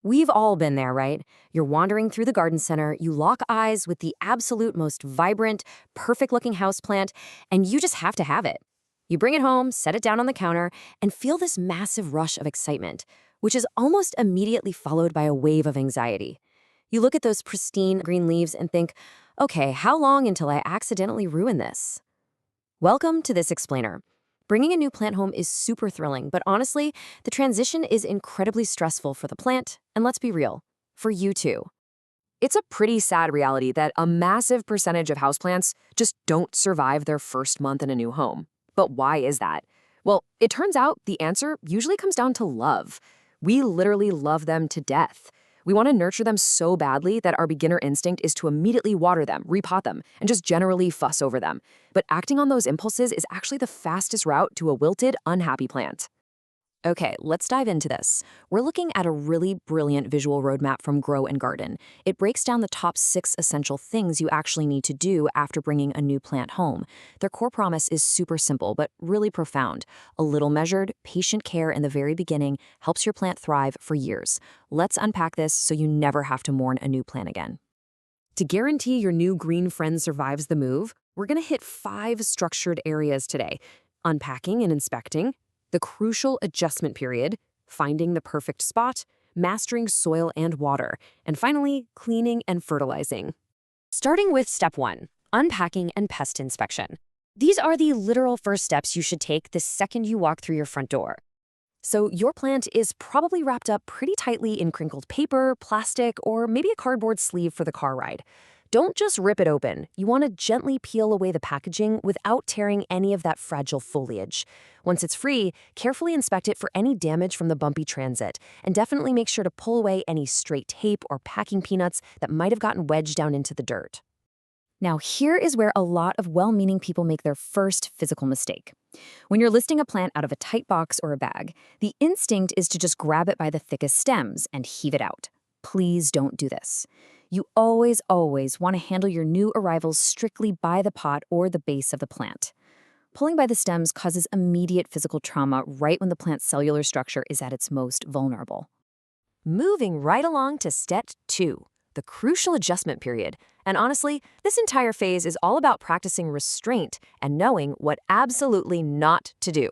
We've all been there, right? You're wandering through the garden center, you lock eyes with the absolute most vibrant, perfect-looking houseplant, and you just have to have it. You bring it home, set it down on the counter, and feel this massive rush of excitement, which is almost immediately followed by a wave of anxiety. You look at those pristine green leaves and think, okay, how long until I accidentally ruin this? Welcome to this explainer. Bringing a new plant home is super thrilling, but honestly, the transition is incredibly stressful for the plant, and let's be real, for you too. It's a pretty sad reality that a massive percentage of houseplants just don't survive their first month in a new home. But why is that? Well, it turns out the answer usually comes down to love. We literally love them to death. We want to nurture them so badly that our beginner instinct is to immediately water them, repot them, and just generally fuss over them. But acting on those impulses is actually the fastest route to a wilted, unhappy plant. Okay, let's dive into this. We're looking at a really brilliant visual roadmap from Grow and Garden. It breaks down the top 6 essential things you actually need to do after bringing a new plant home. Their core promise is super simple, but really profound. A little measured, patient care in the very beginning helps your plant thrive for years. Let's unpack this so you never have to mourn a new plant again. To guarantee your new green friend survives the move, we're going to hit 5 structured areas today: unpacking and inspecting, the crucial adjustment period, finding the perfect spot, mastering soil and water, and finally, cleaning and fertilizing. Starting with step 1, unpacking and pest inspection. These are the literal first steps you should take the second you walk through your front door. So your plant is probably wrapped up pretty tightly in crinkled paper, plastic, or maybe a cardboard sleeve for the car ride. Don't just rip it open. You want to gently peel away the packaging without tearing any of that fragile foliage. Once it's free, carefully inspect it for any damage from the bumpy transit, and definitely make sure to pull away any stray tape or packing peanuts that might have gotten wedged down into the dirt. Now, here is where a lot of well-meaning people make their first physical mistake. When you're listing a plant out of a tight box or a bag, the instinct is to just grab it by the thickest stems and heave it out. Please don't do this. You always want to handle your new arrivals strictly by the pot or the base of the plant. Pulling by the stems causes immediate physical trauma right when the plant's cellular structure is at its most vulnerable. Moving right along to step 2, the crucial adjustment period. And honestly, this entire phase is all about practicing restraint and knowing what absolutely not to do.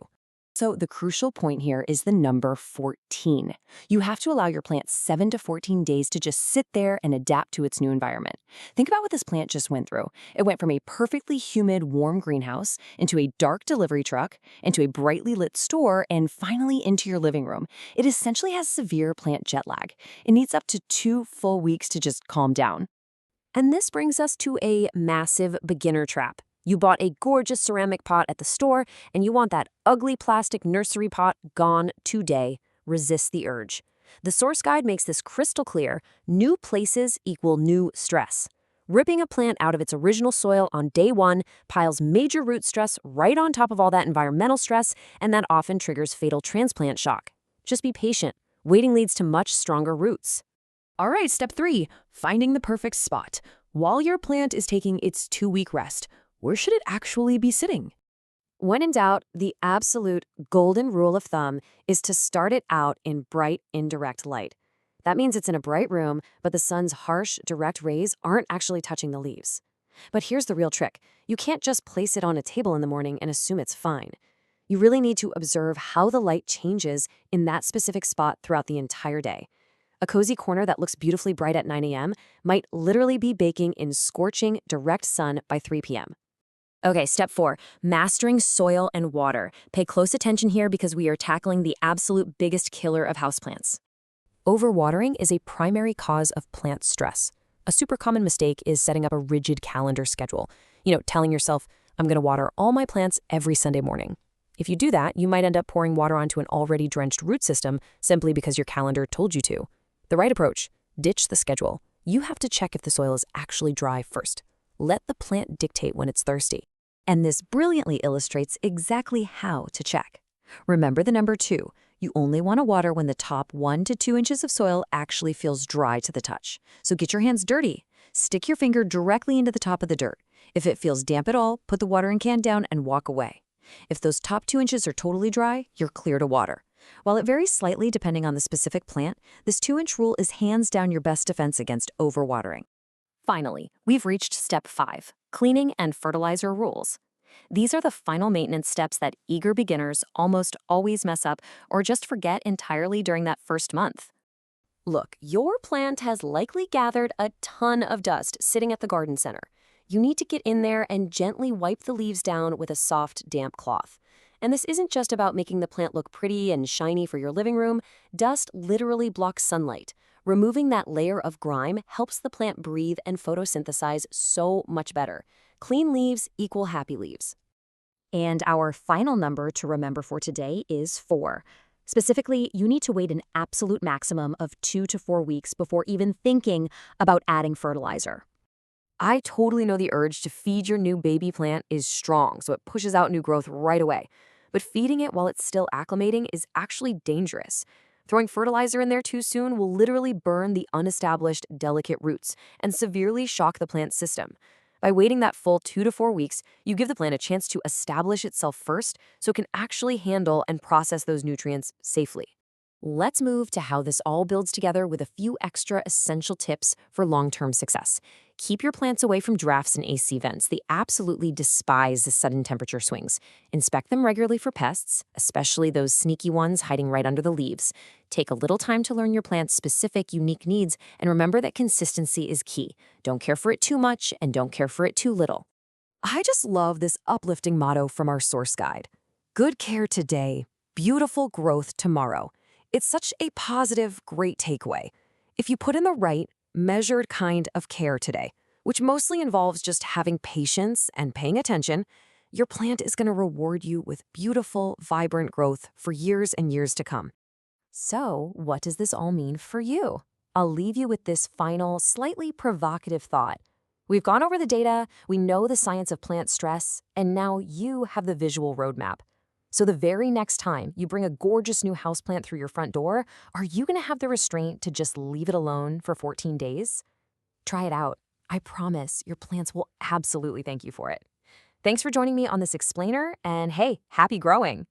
So the crucial point here is the number 14. You have to allow your plant 7 to 14 days to just sit there and adapt to its new environment. Think about what this plant just went through. It went from a perfectly humid, warm greenhouse into a dark delivery truck, into a brightly lit store, and finally into your living room. It essentially has severe plant jet lag. It needs up to 2 full weeks to just calm down. And this brings us to a massive beginner trap. You bought a gorgeous ceramic pot at the store, and you want that ugly plastic nursery pot gone today. Resist the urge. The source guide makes this crystal clear: new places equal new stress. Ripping a plant out of its original soil on day 1 piles major root stress right on top of all that environmental stress, and that often triggers fatal transplant shock. Just be patient. Waiting leads to much stronger roots. All right, step 3, finding the perfect spot. While your plant is taking its 2-week rest, where should it actually be sitting? When in doubt, the absolute golden rule of thumb is to start it out in bright, indirect light. That means it's in a bright room, but the sun's harsh, direct rays aren't actually touching the leaves. But here's the real trick. You can't just place it on a table in the morning and assume it's fine. You really need to observe how the light changes in that specific spot throughout the entire day. A cozy corner that looks beautifully bright at 9 a.m. might literally be baking in scorching, direct sun by 3 p.m. Okay, step 4, mastering soil and water. Pay close attention here because we are tackling the absolute biggest killer of houseplants. Overwatering is a primary cause of plant stress. A super common mistake is setting up a rigid calendar schedule. Telling yourself, I'm going to water all my plants every Sunday morning. If you do that, you might end up pouring water onto an already drenched root system simply because your calendar told you to. The right approach: ditch the schedule. You have to check if the soil is actually dry first. Let the plant dictate when it's thirsty. And this brilliantly illustrates exactly how to check. Remember the number 2. You only want to water when the top 1 to 2 inches of soil actually feels dry to the touch. So get your hands dirty. Stick your finger directly into the top of the dirt. If it feels damp at all, put the watering can down and walk away. If those top 2 inches are totally dry, you're clear to water. While it varies slightly depending on the specific plant, this 2-inch rule is hands down your best defense against overwatering. Finally, we've reached step 5, cleaning and fertilizer rules. These are the final maintenance steps that eager beginners almost always mess up or just forget entirely during that first month. Look, your plant has likely gathered a ton of dust sitting at the garden center. You need to get in there and gently wipe the leaves down with a soft, damp cloth. And this isn't just about making the plant look pretty and shiny for your living room. Dust literally blocks sunlight. Removing that layer of grime helps the plant breathe and photosynthesize so much better. Clean leaves equal happy leaves. And our final number to remember for today is 4. Specifically, you need to wait an absolute maximum of 2 to 4 weeks before even thinking about adding fertilizer. I totally know the urge to feed your new baby plant is strong, so it pushes out new growth right away. But feeding it while it's still acclimating is actually dangerous. Throwing fertilizer in there too soon will literally burn the unestablished, delicate roots and severely shock the plant's system. By waiting that full 2 to 4 weeks, you give the plant a chance to establish itself first so it can actually handle and process those nutrients safely. Let's move to how this all builds together with a few extra essential tips for long-term success. Keep your plants away from drafts and AC vents. They absolutely despise the sudden temperature swings. Inspect them regularly for pests, especially those sneaky ones hiding right under the leaves. Take a little time to learn your plant's specific, unique needs, and remember that consistency is key. Don't care for it too much and don't care for it too little. I just love this uplifting motto from our source guide. Good care today, beautiful growth tomorrow. It's such a positive, great takeaway. If you put in the right, measured kind of care today, which mostly involves just having patience and paying attention, your plant is going to reward you with beautiful, vibrant growth for years and years to come. So, what does this all mean for you? I'll leave you with this final, slightly provocative thought. We've gone over the data, we know the science of plant stress, and now you have the visual roadmap. So the very next time you bring a gorgeous new houseplant through your front door, are you going to have the restraint to just leave it alone for 14 days? Try it out. I promise your plants will absolutely thank you for it. Thanks for joining me on this explainer, and hey, happy growing!